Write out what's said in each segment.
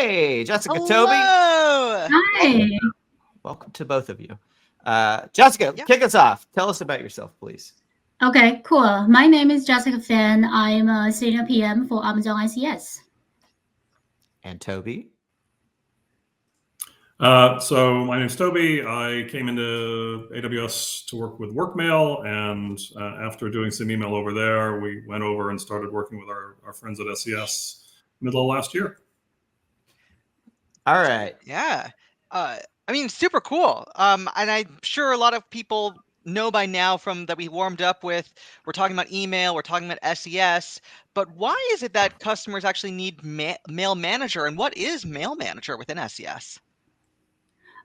Hey, Jessica, Hello. Toby. Hi. Welcome to both of you. Jessica, kick us off. Tell us about yourself, please. Okay, cool. My name is Jessica Fan. I'm a senior PM for Amazon ICS. And Toby? So my name's Toby. I came into AWS to work with Workmail, and after doing some email over there, we went over and started working with our friends at SES middle of last year. All right. Yeah. I mean, super cool. And I'm sure a lot of people know by now from that we warmed up with, we're talking about email, we're talking about SES, but why is it that customers actually need Mail Manager, and what is Mail Manager within SES?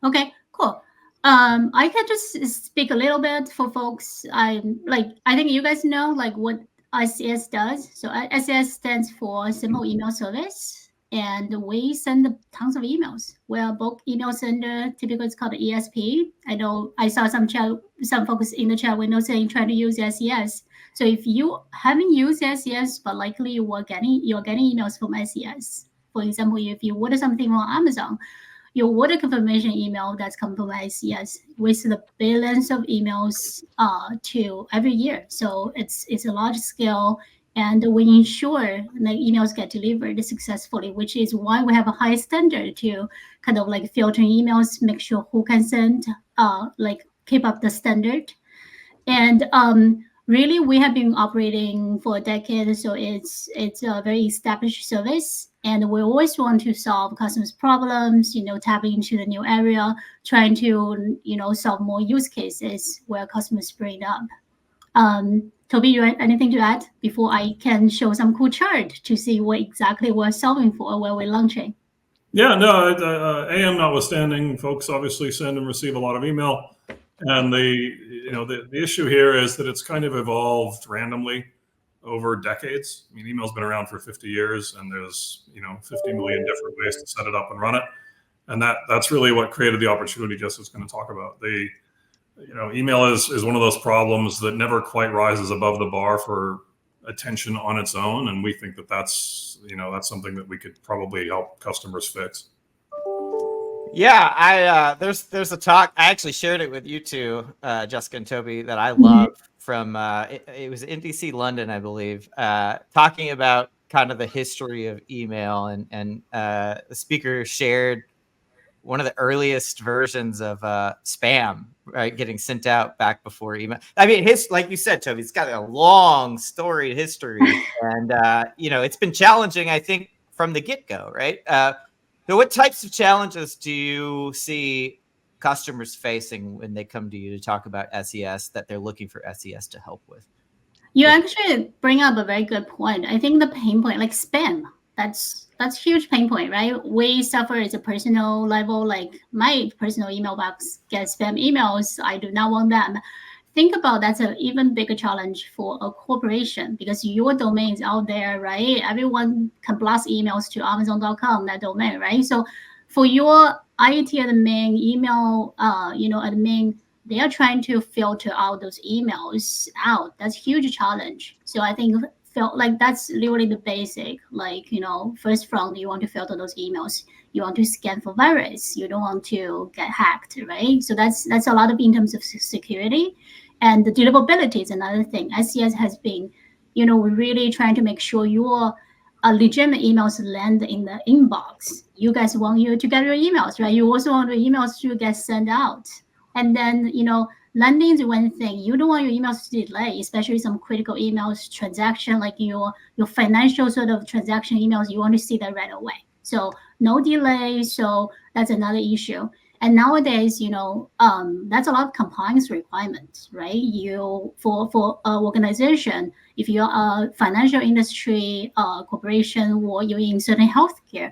Okay, cool. I can just speak a little bit for folks. I think you guys know what SES does. So SES stands for Simple Email Service, and we send tons of emails. We're a bulk email sender. Typically, it's called ESP. I know I saw some folks in the chat window saying trying to use SES. So if you haven't used SES, but likely you're getting emails from SES. For example, if you order something on Amazon, your order confirmation email that's come from SES with the billions of emails to every year. So it's a large scale, and we ensure that emails get delivered successfully, which is why we have a high standard to kind of filter emails, make sure who can send, keep up the standard. And really, we have been operating for a decade, so it's a very established service, and we always want to solve customers' problems. Tapping into the new area, trying to solve more use cases where customers bring up. Toby, you have anything to add before I can show some cool chart to see what exactly we're solving for, where we're launching? Yeah, no. AM notwithstanding, folks obviously send and receive a lot of email. And the issue here is that it's kind of evolved randomly over decades. I mean, email's been around for 50 years, and there's 50 million different ways to set it up and run it. And that's really what created the opportunity Jessica's going to talk about. Email is one of those problems that never quite rises above the bar for attention on its own, and we think that's something that we could probably help customers fix. Yeah, there's a talk. I actually shared it with you two, Jessica and Toby, that I love from it was in DC, London, I believe, talking about kind of the history of email, and the speaker shared one of the earliest versions of spam, right, getting sent out back before email. I mean, like you said, Toby, it's got a long, storied history, and it's been challenging, I think, from the get-go, right? So what types of challenges do you see customers facing when they come to you to talk about SES that they're looking for SES to help with? You actually bring up a very good point. I think the pain point, like spam, that's huge pain point, right? We suffer as a personal level, like my personal email box gets spam emails. I do not want them. Think about that's an even bigger challenge for a corporation, because your domain is out there, right? Everyone can blast emails to Amazon.com, that domain, right? So for your IT admin, email, admin, they are trying to filter out those emails out. That's a huge challenge. So I think that's literally the basic, first front, you want to filter those emails. You want to scan for virus. You don't want to get hacked, right? So that's a lot of in terms of security. And the deliverability is another thing. SES has been, we're really trying to make sure your legitimate emails land in the inbox. You guys want you to get your emails, right? You also want your emails to get sent out. And then, landing is one thing. You don't want your emails to delay, especially some critical emails, transaction, like your financial sort of transaction emails. You want to see that right away. So no delay. So that's another issue. And nowadays, that's a lot of compliance requirements, right? For an organization, if you're a financial industry corporation, or you're in certain healthcare,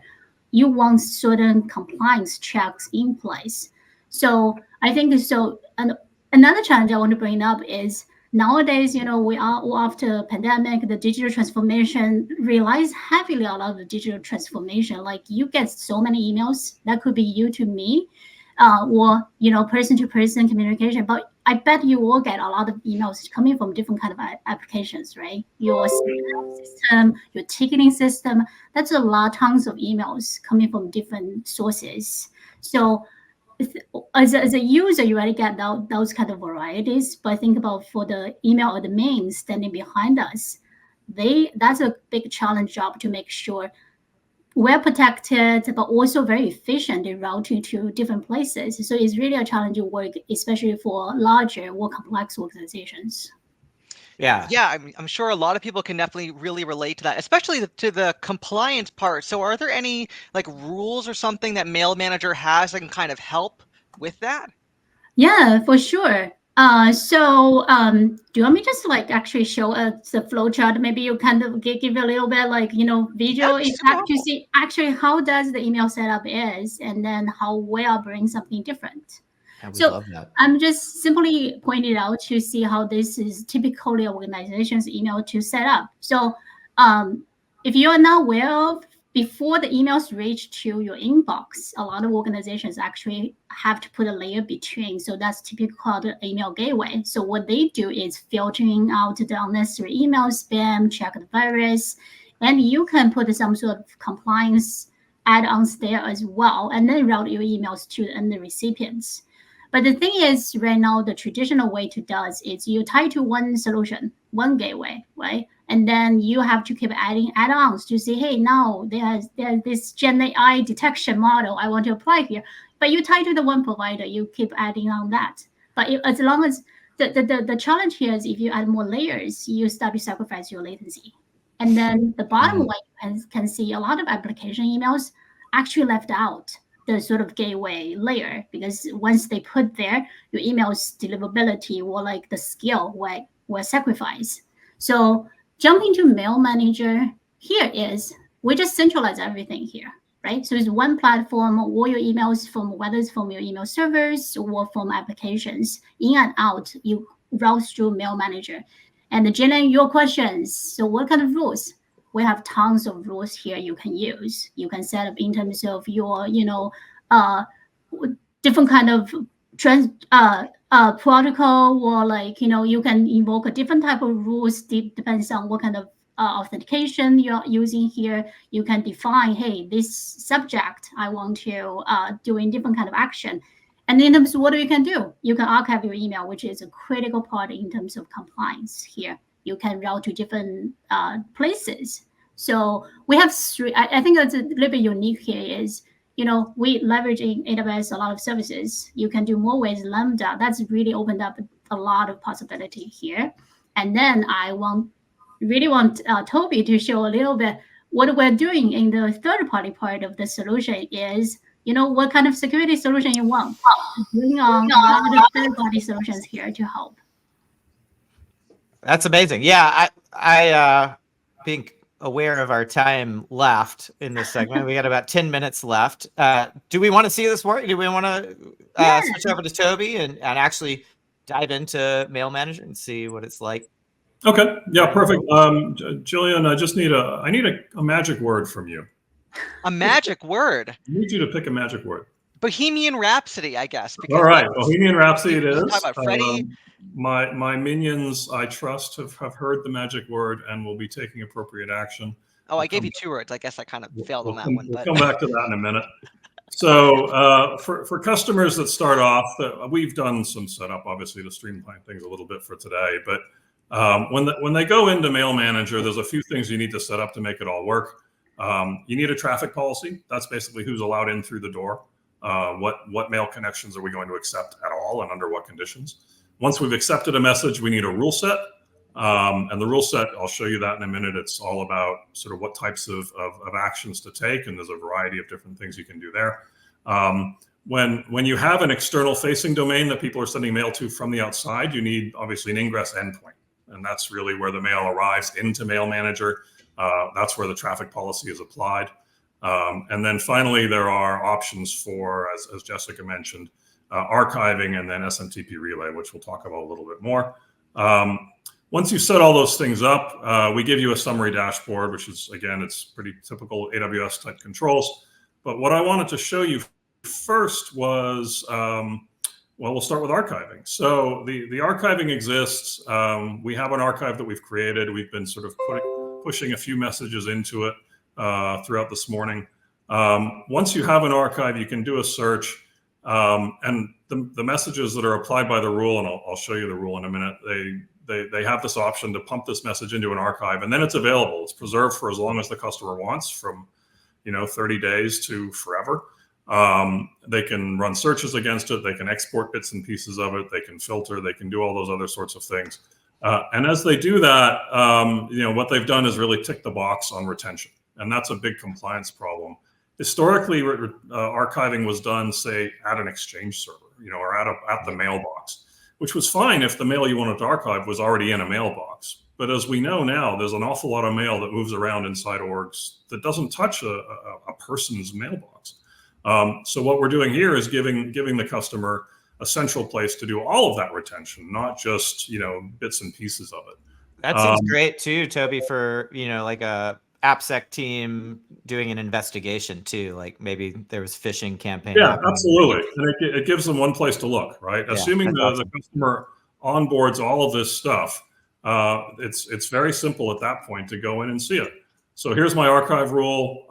you want certain compliance checks in place. So I think so. And another challenge I want to bring up is nowadays, we are after pandemic, the digital transformation relies heavily on the digital transformation. Like you get so many emails that could be you to me, or person to person communication. But I bet you will get a lot of emails coming from different kind of applications, right? Your system, your ticketing system, that's a lot, tons of emails coming from different sources. So as a user, you already get those kind of varieties, but think about for the email admin standing behind us, that's a big challenge job to make sure we're protected, but also very efficient in routing to different places. So it's really a challenging work, especially for larger, more complex organizations. Yeah. Yeah, I'm sure a lot of people can definitely really relate to that, especially to the compliance part. So are there any like rules or something that Mail Manager has that can kind of help with that? Yeah, for sure. Do you want me just like actually show the flow chart? Maybe you kind of give you a little bit like, visual effect to see actually how does the email setup is, and then how we are bringing something different. Yeah, we So love that. I'm just simply pointing out to see how this is typically organization's email to set up. So if you are not aware of, before the emails reach to your inbox, a lot of organizations actually have to put a layer between. So that's typically called the email gateway. So what they do is filtering out the unnecessary email spam, check the virus, and you can put some sort of compliance add-ons there as well, and then route your emails to the end recipients. But the thing is, right now, the traditional way to do it is you tie to one solution, one gateway, right? And then you have to keep adding add-ons to say, hey, now there's this Gen AI detection model I want to apply here. But you tie to the one provider, you keep adding on that. But as long as the challenge here is if you add more layers, you start to sacrifice your latency. And then the bottom line, you can see a lot of application emails actually left out the sort of gateway layer, because once they put there, your email's deliverability or like the scale will sacrifice. So jumping to Mail Manager here is we just centralize everything here, right? So it's one platform, all your emails from whether it's from your email servers or from applications in and out, you route through Mail Manager. And Jillian, your questions. So what kind of rules? We have tons of rules here you can use. You can set up in terms of your, different kind of protocol, or like, you can invoke a different type of rules, depends on what kind of authentication you're using here. You can define, hey, this subject, I want to doing different kind of action. And in terms of what you can do, you can archive your email, which is a critical part in terms of compliance here. You can route to different places. So we have three. I think that's a little bit unique here is, we leverage in AWS a lot of services. You can do more with Lambda. That's really opened up a lot of possibility here. And then I really want Toby to show a little bit what we're doing in the third-party part of the solution is, what kind of security solution you want. Bring on a lot of third-party solutions here to help. That's amazing. Yeah, I being aware of our time left in this segment, we got about 10 minutes left. Do we want to see this work? Do we want to switch over to Toby and actually dive into Mail Manager and see what it's like? Okay. Yeah, perfect. Jillian, I need a magic word from you. A magic word? I need you to pick a magic word. Bohemian Rhapsody, I guess. All right, Bohemian Rhapsody it is. Talk about Freddie. My minions, I trust, have heard the magic word and will be taking appropriate action. Oh, I gave you 2 words. I guess I kind of failed on that one. We'll come back to that in a minute. So for customers that start off, we've done some setup, obviously, to streamline things a little bit for today. But when they go into Mail Manager, there's a few things you need to set up to make it all work. You need a traffic policy. That's basically who's allowed in through the door. What mail connections are we going to accept at all and under what conditions? Once we've accepted a message, we need a rule set. And the rule set, I'll show you that in a minute. It's all about sort of what types of actions to take. And there's a variety of different things you can do there. When you have an external facing domain that people are sending mail to from the outside, you need obviously an ingress endpoint. And that's really where the mail arrives into Mail Manager. That's where the traffic policy is applied. And then finally, there are options for, as Jessica mentioned, archiving and then SMTP relay, which we'll talk about a little bit more. Once you set all those things up, we give you a summary dashboard, which is, again, it's pretty typical AWS type controls. But what I wanted to show you first was Well, we'll start with archiving. So the archiving exists. We have an archive that we've created. We've been sort of pushing a few messages into it throughout this morning. Once you have an archive, you can do a search, and the messages that are applied by the rule, and I'll show you the rule in a minute, they have this option to pump this message into an archive, and then it's available. It's preserved for as long as the customer wants, from 30 days to forever. They can run searches against it. They can export bits and pieces of it. They can filter. They can do all those other sorts of things. And as they do that, what they've done is really tick the box on retention. And that's a big compliance problem. Historically, archiving was done, say, at an Exchange server, or at the mailbox, which was fine if the mail you wanted to archive was already in a mailbox. But as we know now, there's an awful lot of mail that moves around inside orgs that doesn't touch a person's mailbox. So what we're doing here is giving the customer a central place to do all of that retention, not just bits and pieces of it. That seems great too, Toby, for like a AppSec team doing an investigation too, like maybe there was phishing campaign. Yeah, absolutely, and it gives them one place to look, right? Yeah, assuming the customer onboards all of this stuff, it's very simple at that point to go in and see it. So here's my archive rule.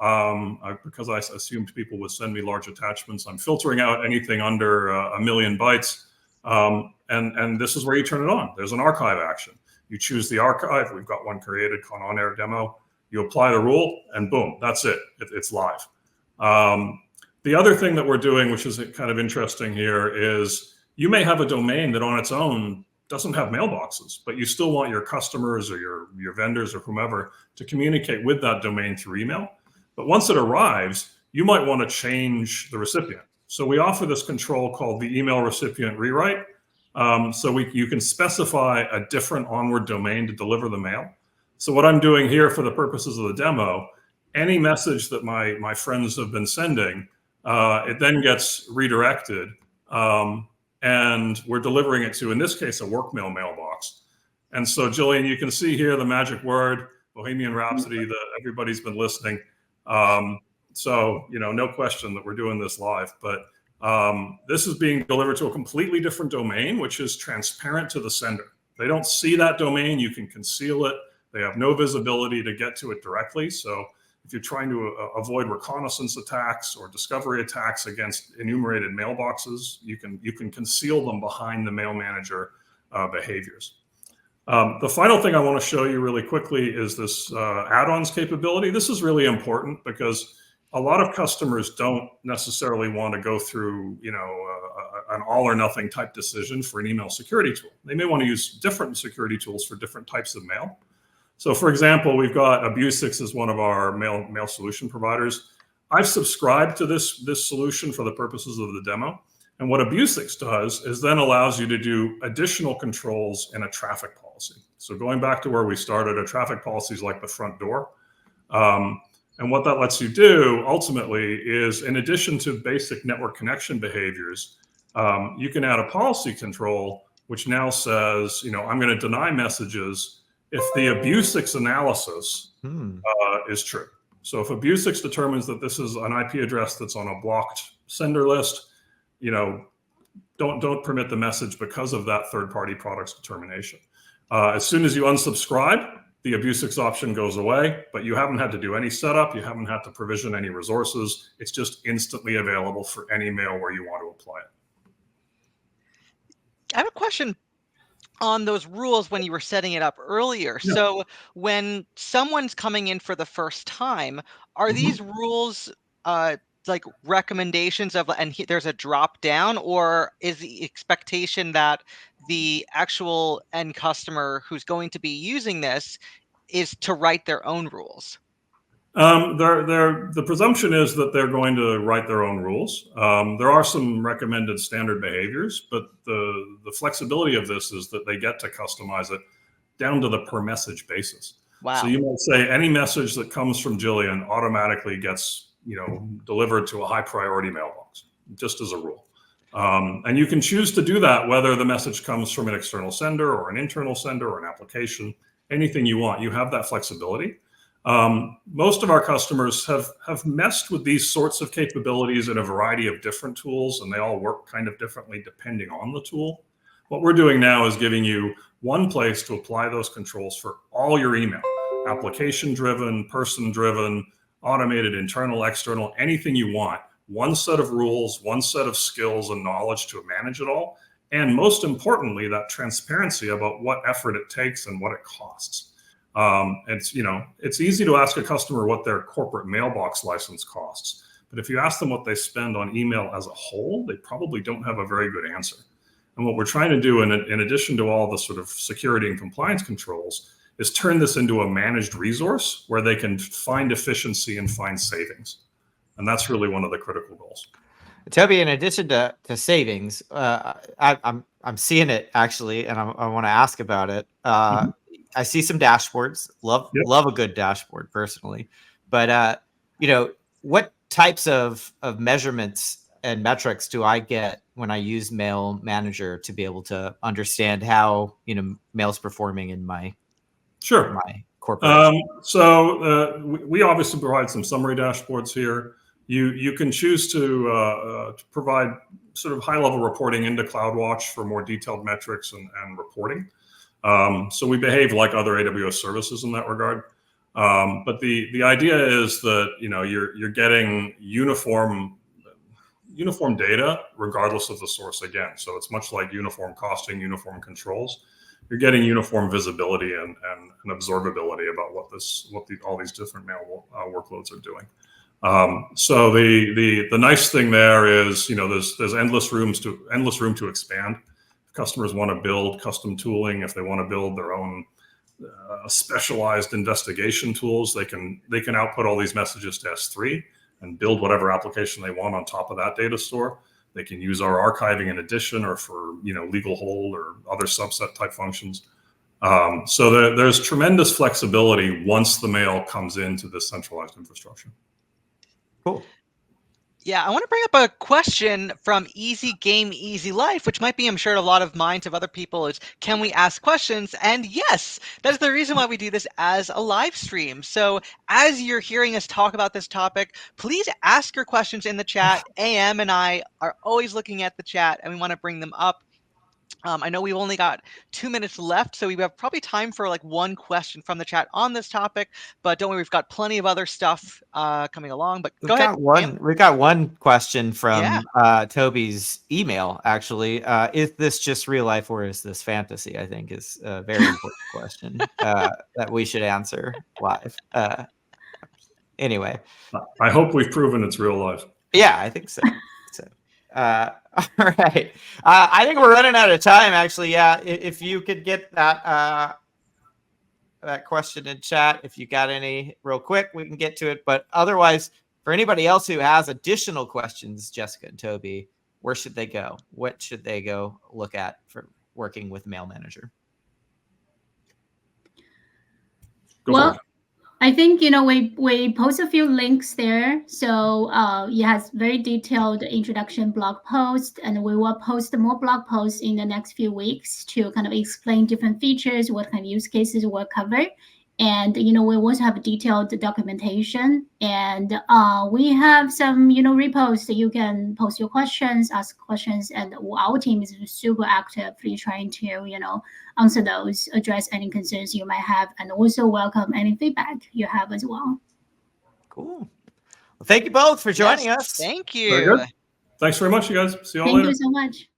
Because I assumed people would send me large attachments, I'm filtering out anything under 1 million bytes. And this is where you turn it on. There's an archive action. You choose the archive. We've got one created called OnAir demo. You apply the rule and boom, that's it. It's live. The other thing that we're doing, which is kind of interesting here, is you may have a domain that on its own doesn't have mailboxes, but you still want your customers or your vendors or whomever to communicate with that domain through email. But once it arrives, you might want to change the recipient. So we offer this control called the email recipient rewrite. So you can specify a different onward domain to deliver the mail. So what I'm doing here for the purposes of the demo, any message that my friends have been sending, it then gets redirected. And we're delivering it to, in this case, a work mail mailbox. And so, Jillian, you can see here the magic word, Bohemian Rhapsody, that everybody's been listening. So, no question that we're doing this live. But this is being delivered to a completely different domain, which is transparent to the sender. They don't see that domain. You can conceal it. They have no visibility to get to it directly. So if you're trying to avoid reconnaissance attacks or discovery attacks against enumerated mailboxes, you can conceal them behind the mail manager behaviors. The final thing I want to show you really quickly is this add-ons capability. This is really important because a lot of customers don't necessarily want to go through, an all or nothing type decision for an email security tool. They may want to use different security tools for different types of mail. So for example, we've got Abusix as one of our mail solution providers. I've subscribed to this solution for the purposes of the demo. And what Abusix does is then allows you to do additional controls in a traffic policy. So going back to where we started, a traffic policy is like the front door. And what that lets you do ultimately is, in addition to basic network connection behaviors, you can add a policy control, which now says, I'm going to deny messages if the Abusix analysis is true. So if Abusix determines that this is an IP address that's on a blocked sender list, don't permit the message because of that third-party product's determination. As soon as you unsubscribe, the Abusix option goes away, but you haven't had to do any setup. You haven't had to provision any resources. It's just instantly available for any mail where you want to apply it. I have a question on those rules when you were setting it up earlier. Yeah. So when someone's coming in for the first time, are these rules like recommendations of, and there's a drop down, or is the expectation that the actual end customer who's going to be using this is to write their own rules? The presumption is that they're going to write their own rules. There are some recommended standard behaviors, but the flexibility of this is that they get to customize it down to the per message basis. Wow. So you might say any message that comes from Jillian automatically gets delivered to a high priority mailbox, just as a rule. And you can choose to do that whether the message comes from an external sender or an internal sender or an application, anything you want. You have that flexibility. Most of our customers have messed with these sorts of capabilities in a variety of different tools, and they all work kind of differently depending on the tool. What we're doing now is giving you one place to apply those controls for all your email, application-driven, person-driven, automated, internal, external, anything you want. One set of rules, one set of skills and knowledge to manage it all. And most importantly, that transparency about what effort it takes and what it costs. It's easy to ask a customer what their corporate mailbox license costs. But if you ask them what they spend on email as a whole, they probably don't have a very good answer. And what we're trying to do, in addition to all the sort of security and compliance controls, is turn this into a managed resource where they can find efficiency and find savings. And that's really one of the critical goals. Toby, in addition to savings, I'm seeing it actually, and I want to ask about it. I see some dashboards. Love a good dashboard personally, but what types of measurements and metrics do I get when I use Mail Manager to be able to understand how mail's performing in my corporate? We obviously provide some summary dashboards here. You can choose to provide sort of high-level reporting into CloudWatch for more detailed metrics and reporting. So we behave like other AWS services in that regard. But the idea is that you're getting uniform data regardless of the source again. So it's much like uniform costing, uniform controls. You're getting uniform visibility and observability about what all these different mail workloads are doing. So the nice thing there is there's endless room to expand. If customers want to build custom tooling, if they want to build their own specialized investigation tools, they can output all these messages to S3 and build whatever application they want on top of that data store. They can use our archiving in addition, or for legal hold or other subset type functions. So there's tremendous flexibility once the mail comes into this centralized infrastructure. Cool. Yeah, I want to bring up a question from Easy Game Easy Life, which might be, I'm sure, a lot of minds of other people, is can we ask questions? And yes, that's the reason why we do this as a live stream. So as you're hearing us talk about this topic, please ask your questions in the chat. AM and I are always looking at the chat, and we want to bring them up. I know we've only got 2 minutes left, so we have probably time for like one question from the chat on this topic. But don't worry, we've got plenty of other stuff coming along. But go ahead. We've got one question from Toby's email, actually. Is this just real life or is this fantasy? I think is a very important question that we should answer live. Anyway. I hope we've proven it's real life. Yeah, I think so. All right. I think we're running out of time, actually. Yeah, if you could get that question in chat, if you got any real quick, we can get to it. But otherwise, for anybody else who has additional questions, Jessica and Toby, where should they go? What should they go look at for working with Mail Manager? Well, I think we post a few links there, so it has very detailed introduction blog post, and we will post more blog posts in the next few weeks to kind of explain different features, what kind of use cases we'll cover, and we also have detailed documentation, and we have some repos that you can post your questions, ask questions, and our team is super actively trying to answer those, address any concerns you might have, and also welcome any feedback you have as well. Cool. Well, thank you both for joining us. Thank you. Very good. Thanks very much, you guys. See you all later. Thank you so much.